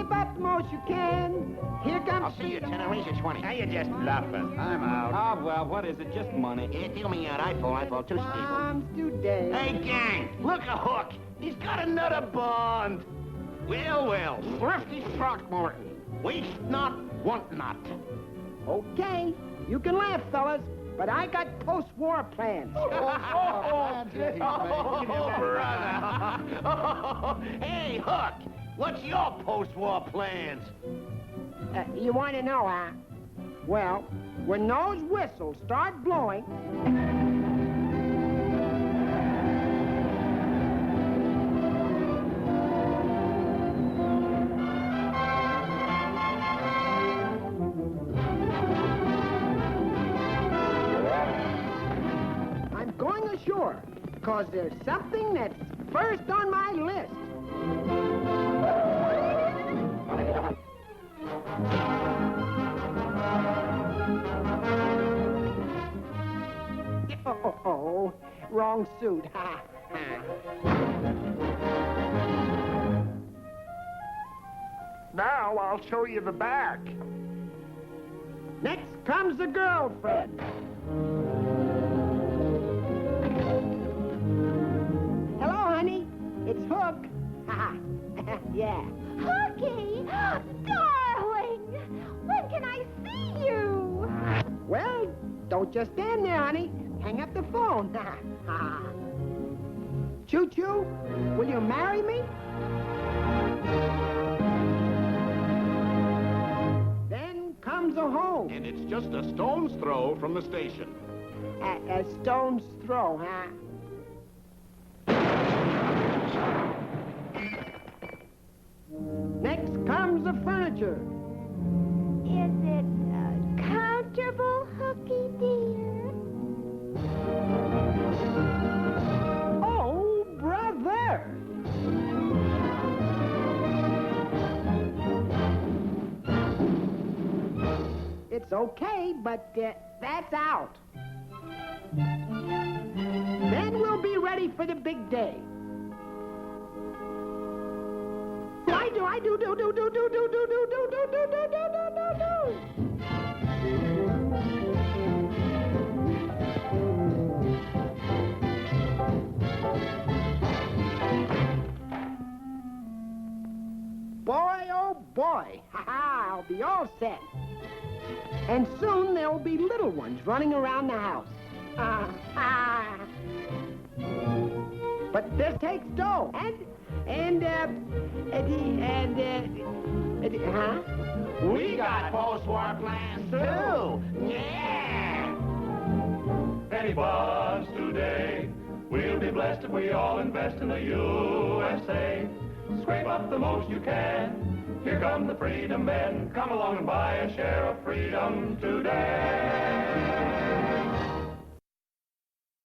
Sweep up the most you can. Here comes... I'll see you, tenner. Raise your 20. Now you're just bluffing. I'm out. Oh, well, what is it? Just money. Yeah, deal me out. I fall too, Steve. Bombs today. Hey, gang, look a hook. He's got another bond. Well, thrifty Throckmorton. Waste not, want not. Okay, you can laugh, fellas, but I got post-war plans. Brother. Hey, Hook, what's your post-war plans? You want to know, huh? Well, when those whistles start blowing... Sure, because there's something that's first on my list. Oh, wrong suit. Ha, ha. Now I'll show you the back. Next comes the girlfriend. It's Hook. Yeah. Hooky! Darling! When can I see you? Well, don't just stand there, honey. Hang up the phone. Choo-choo, will you marry me? Then comes a home. And it's just a stone's throw from the station. A stone's throw, huh? Next comes the furniture. Is it comfortable, Hooky dear? Oh, brother! It's okay, but that's out. Then we'll be ready for the big day. I do. Boy, oh boy, I'll be all set. And soon there'll be little ones running around the house. But this takes dough, huh? We got post-war plans, too. Yeah! Penny bonds today. We'll be blessed if we all invest in the USA. Scrape up the most you can. Here come the freedom men. Come along and buy a share of freedom today.